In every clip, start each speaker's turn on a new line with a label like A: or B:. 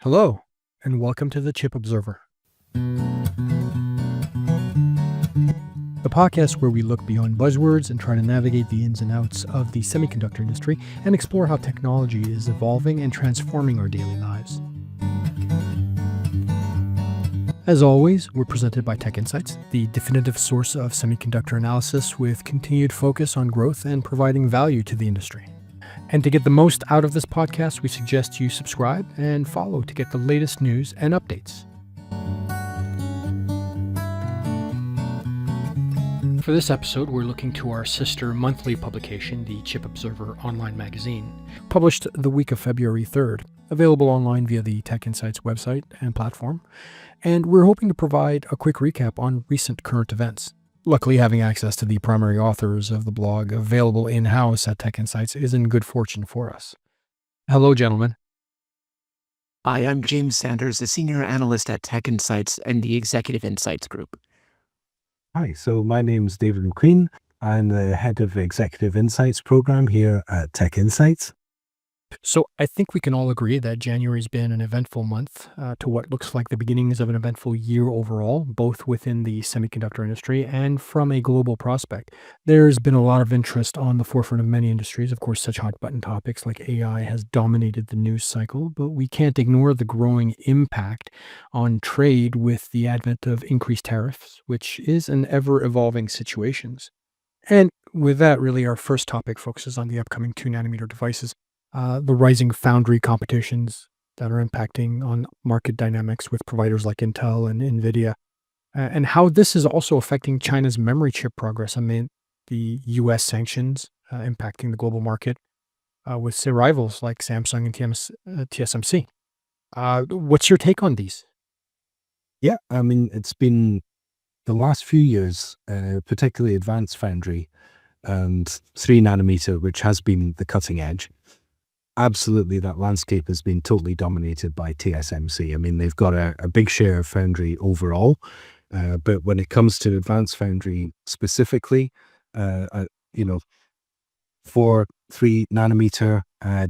A: Hello, and welcome to the Chip Observer, the podcast where we look beyond buzzwords and try to navigate the ins and outs of the semiconductor industry and explore how technology is evolving and transforming our daily lives. As always, we're presented by TechInsights, the definitive source of semiconductor analysis with continued focus on growth and providing value to the industry. And to get the most out of this podcast, we suggest you subscribe and follow to get the latest news and updates. For this episode, we're looking to our sister monthly publication, the Chip Observer online magazine, published the week of February 3rd, available online via the TechInsights website and platform. And we're hoping to provide a quick recap on recent current events. Luckily, having access to the primary authors of the blog available in-house at TechInsights is in good fortune for us. Hello, gentlemen.
B: Hi, I'm James Sanders, a senior analyst at TechInsights and the Executive Insights Group.
C: Hi, so my name's David McQueen. I'm the head of Executive Insights program here at TechInsights.
A: So I think we can all agree that January's been an eventful month to what looks like the beginnings of an eventful year overall, both within the semiconductor industry and from a global prospect. There's been a lot of interest on the forefront of many industries. Of course, such hot button topics like AI has dominated the news cycle, but we can't ignore the growing impact on trade with the advent of increased tariffs, which is an ever-evolving situation. And with that, really, our first topic focuses on the upcoming 2-nanometer devices. The rising foundry competitions that are impacting on market dynamics with providers like Intel and NVIDIA, and how this is also affecting China's memory chip progress amid the U.S. sanctions impacting the global market with say rivals like Samsung and TSMC. What's your take on these?
C: Yeah, I mean, it's been the last few years, particularly advanced foundry and 3-nanometer, which has been the cutting edge. Absolutely, that landscape has been totally dominated by TSMC. I mean, they've got a big share of foundry overall, but when it comes to advanced foundry specifically, for 3-nanometer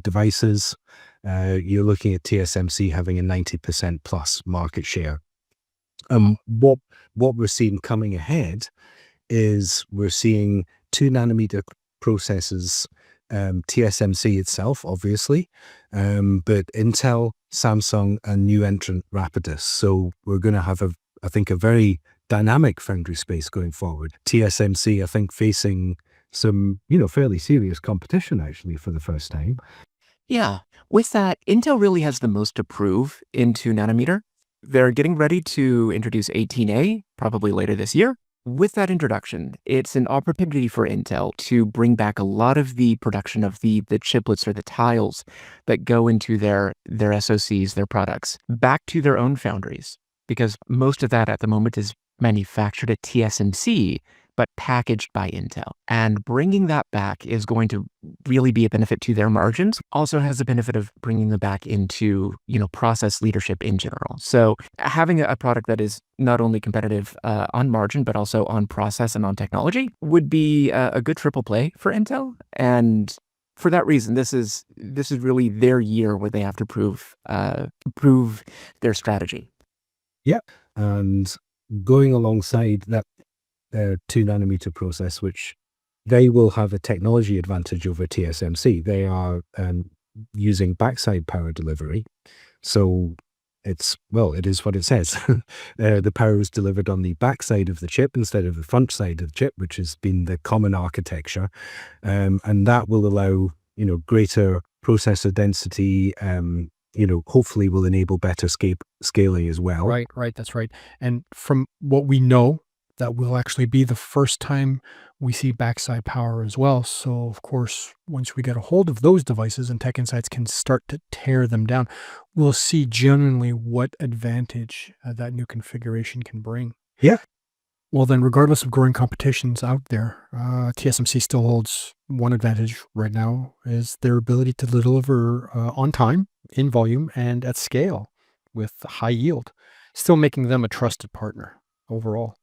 C: devices, you're looking at TSMC having a 90% plus market share. What we're seeing coming ahead is we're seeing 2-nanometer processes. TSMC itself, obviously, but Intel, Samsung, and new entrant Rapidus. So we're going to have, I think, a very dynamic foundry space going forward. TSMC, I think, facing some, fairly serious competition, actually, for the first time.
B: Yeah, with that, Intel really has the most to prove in 2-nanometer. They're getting ready to introduce 18A, probably later this year. With that introduction, it's an opportunity for Intel to bring back a lot of the production of the chiplets or the tiles that go into their SoCs, their products, back to their own foundries, because most of that at the moment is manufactured at TSMC, but packaged by Intel. And bringing that back is going to really be a benefit to their margins. Also has a benefit of bringing them back into, process leadership in general. So having a product that is not only competitive on margin, but also on process and on technology would be a good triple play for Intel. And for that reason, this is really their year where they have to prove their strategy.
C: Yeah, and going alongside that 2-nanometer process, which they will have a technology advantage over TSMC. They are using backside power delivery. So it is what it says. The power is delivered on the backside of the chip instead of the front side of the chip, which has been the common architecture. And that will allow, greater processor density, hopefully will enable better scaling as well.
A: Right, that's right. And from what we know, that will actually be the first time we see backside power as well. So, of course, once we get a hold of those devices and TechInsights can start to tear them down, we'll see genuinely what advantage that new configuration can bring.
C: Yeah.
A: Well, then, regardless of growing competitions out there, TSMC still holds one advantage right now, is their ability to deliver on time, in volume, and at scale with high yield, still making them a trusted partner overall.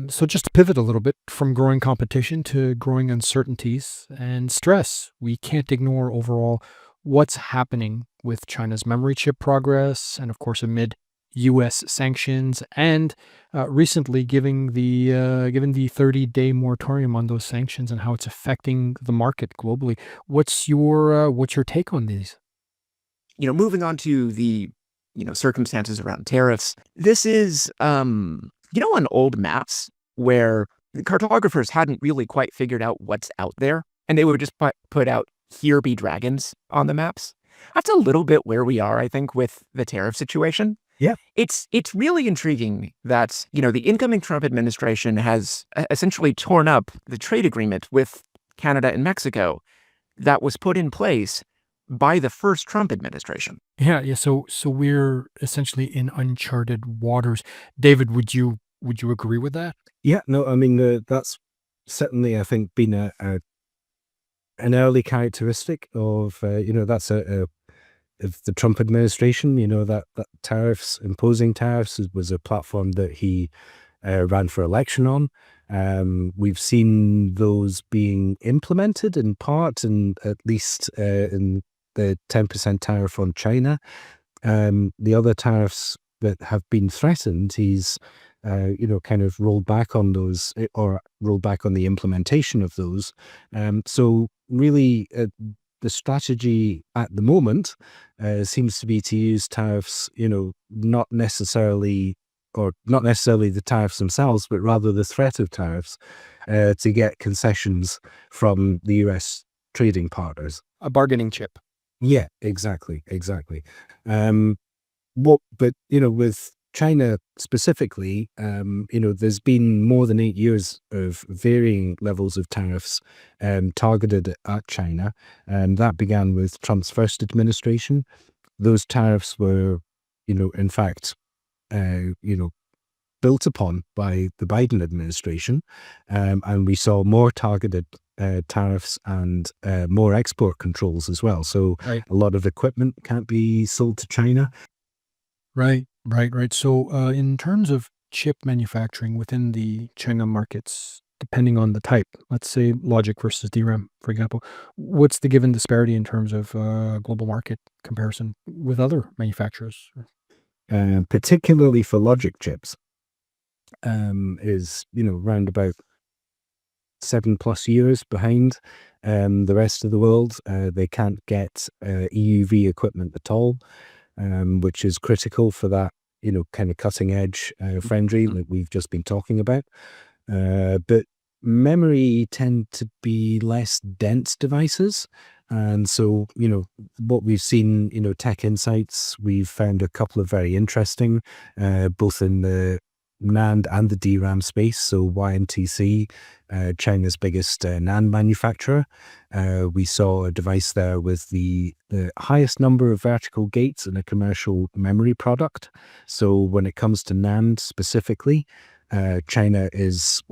A: So just to pivot a little bit from growing competition to growing uncertainties and stress, we can't ignore overall what's happening with China's memory chip progress, and of course, amid U.S. sanctions, and recently given the 30-day moratorium on those sanctions and how it's affecting the market globally. What's your take on these?
B: Moving on to the, circumstances around tariffs, this is, on old maps where the cartographers hadn't really quite figured out what's out there, and they would just put out "Here be dragons" on the maps. That's a little bit where we are, I think, with the tariff situation.
C: Yeah.
B: It's really intriguing that, the incoming Trump administration has essentially torn up the trade agreement with Canada and Mexico that was put in place by the first Trump administration.
A: Yeah. So we're essentially in uncharted waters. David, would you agree with that?
C: Yeah, no, I mean, that's certainly, I think, been an early characteristic of, that's of the Trump administration. That imposing tariffs was a platform that he ran for election on. We've seen those being implemented in part, and at least in the 10% tariff on China. The other tariffs that have been threatened, he's kind of rolled back on those, or rolled back on the implementation of those. So really, the strategy at the moment seems to be to use tariffs, not necessarily the tariffs themselves, but rather the threat of tariffs to get concessions from the US trading partners.
A: A bargaining chip.
C: Yeah, exactly. But with China specifically, there's been more than 8 years of varying levels of tariffs targeted at China, and that began with Trump's first administration. Those tariffs were, in fact, built upon by the Biden administration, and we saw more targeted tariffs and more export controls as well. So
A: Right.
C: a lot of equipment can't be sold to China.
A: Right. So, in terms of chip manufacturing within the China markets, depending on the type, let's say logic versus DRAM, for example, what's the given disparity in terms of global market comparison with other manufacturers?
C: Particularly for logic chips, is round about 7+ years behind the rest of the world. They can't get EUV equipment at all, which is critical for that kind of cutting edge Foundry like we've just been talking about. But memory tend to be less dense devices. And so, what we've seen, TechInsights, we've found a couple of very interesting, both in the NAND and the DRAM space. So YMTC, China's biggest NAND manufacturer, we saw a device there with the highest number of vertical gates in a commercial memory product. So when it comes to NAND specifically, China is,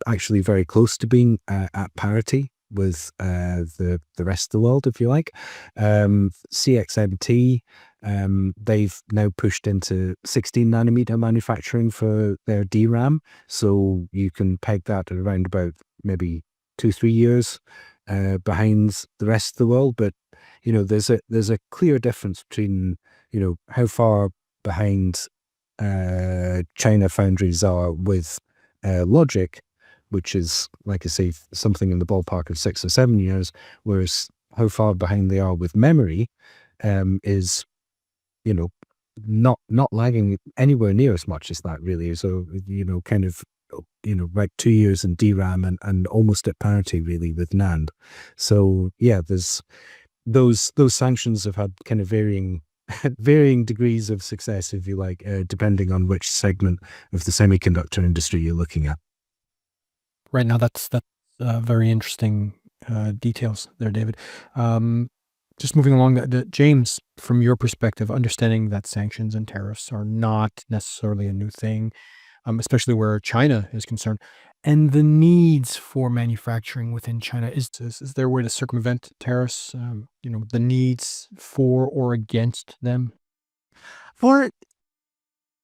C: actually very close to being at parity with the rest of the world, if you like. CXMT, they've now pushed into 16 nanometer manufacturing for their DRAM. So you can peg that at around about maybe 2-3 years behind the rest of the world. But, there's a clear difference between, how far behind China foundries are with logic, which is, like I say, something in the ballpark of 6 or 7 years, whereas how far behind they are with memory is, not lagging anywhere near as much as that, really. So, kind of, like 2 years in DRAM and almost at parity, really, with NAND. So, yeah, there's those sanctions have had kind of varying degrees of success, if you like, depending on which segment of the semiconductor industry you're looking at.
A: Right now, that's very interesting details there, David. Just moving along, James, from your perspective, understanding that sanctions and tariffs are not necessarily a new thing, especially where China is concerned, and the needs for manufacturing within China, is there a way to circumvent tariffs? The needs for or against them.
B: For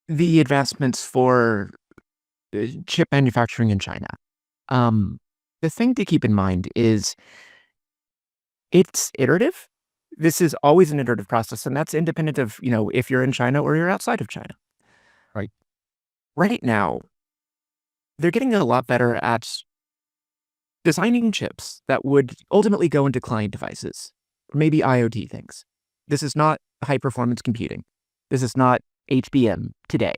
B: the advancements for chip manufacturing in China, the thing to keep in mind is it's iterative. This is always an iterative process, and that's independent of, if you're in China or you're outside of China.
A: Right.
B: Right now, they're getting a lot better at designing chips that would ultimately go into client devices, or maybe IoT things. This is not high-performance computing. This is not HBM today.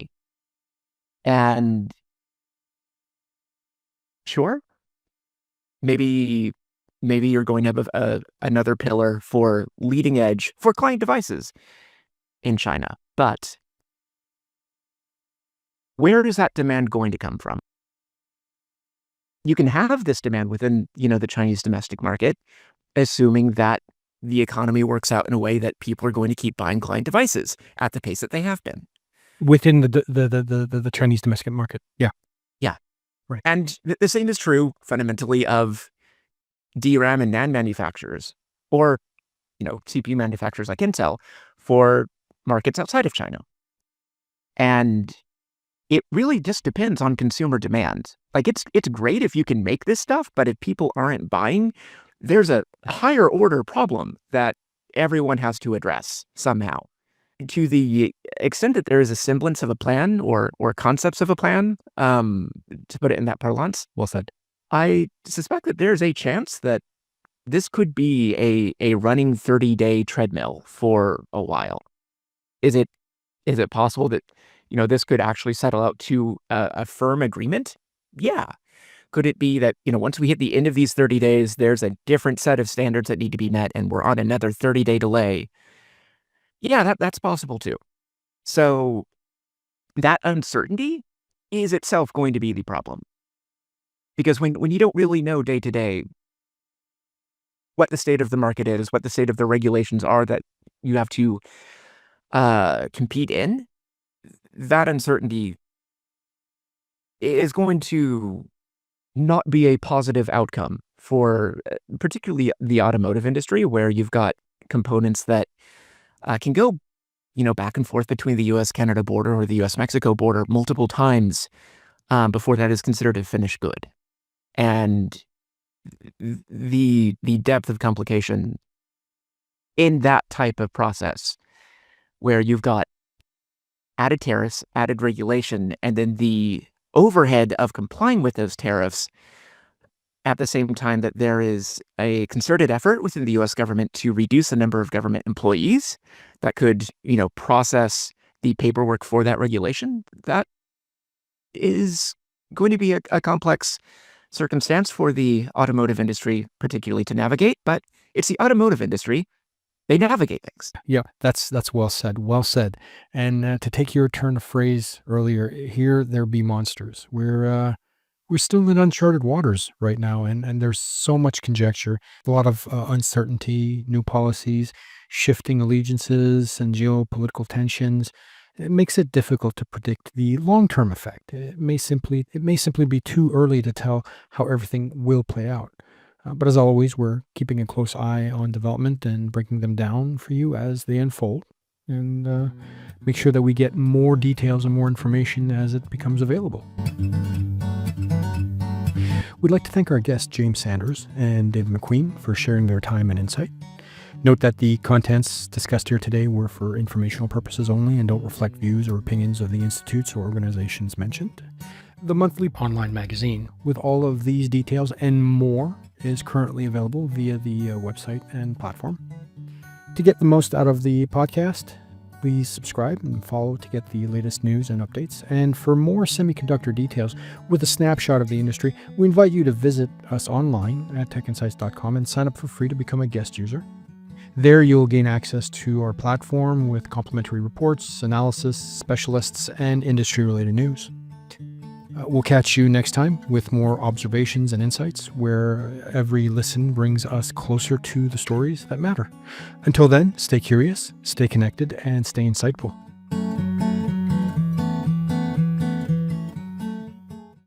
B: And sure, maybe you're going to have another pillar for leading edge for client devices in China. But where is that demand going to come from? You can have this demand within, the Chinese domestic market, assuming that the economy works out in a way that people are going to keep buying client devices at the pace that they have been.
A: Within the Chinese domestic market. Yeah.
B: Yeah.
A: Right.
B: And the same is true fundamentally of DRAM and NAND manufacturers, or, CPU manufacturers like Intel for markets outside of China. And it really just depends on consumer demand. Like it's great if you can make this stuff, but if people aren't buying, there's a higher order problem that everyone has to address somehow. To the extent that there is a semblance of a plan or concepts of a plan, to put it in that parlance,
A: Well said.
B: I suspect that there's a chance that this could be a running 30-day treadmill for a while. Is it possible that, this could actually settle out to a firm agreement? Yeah. Could it be that, once we hit the end of these 30 days, there's a different set of standards that need to be met and we're on another 30-day delay? Yeah, that's possible too. So that uncertainty is itself going to be the problem. Because when you don't really know day to day what the state of the market is, what the state of the regulations are that you have to compete in, that uncertainty is going to not be a positive outcome for particularly the automotive industry, where you've got components that can go, back and forth between the US-Canada border or the US-Mexico border multiple times before that is considered a finished good. And the depth of complication in that type of process, where you've got added tariffs, added regulation, and then the overhead of complying with those tariffs at the same time that there is a concerted effort within the US government to reduce the number of government employees that could, process the paperwork for that regulation. That is going to be a complex circumstance for the automotive industry, particularly to navigate, but it's the automotive industry. They navigate things.
A: Yeah, that's well said. Well said. And to take your turn of phrase earlier, here there be monsters. We're still in uncharted waters right now, and there's so much conjecture, a lot of uncertainty, new policies, shifting allegiances, and geopolitical tensions. It makes it difficult to predict the long-term effect. It may simply be too early to tell how everything will play out. But as always, we're keeping a close eye on development and breaking them down for you as they unfold, and make sure that we get more details and more information as it becomes available. We'd like to thank our guests, James Sanders and David McQueen, for sharing their time and insight. Note that the contents discussed here today were for informational purposes only and don't reflect views or opinions of the institutes or organizations mentioned. The monthly online magazine, with all of these details and more, is currently available via the website and platform. To get the most out of the podcast, please subscribe and follow to get the latest news and updates. And for more semiconductor details with a snapshot of the industry, we invite you to visit us online at TechInsights.com and sign up for free to become a guest user. There you'll gain access to our platform with complimentary reports, analysis, specialists, and industry-related news. We'll catch you next time with more observations and insights, where every listen brings us closer to the stories that matter. Until then, stay curious, stay connected, and stay insightful.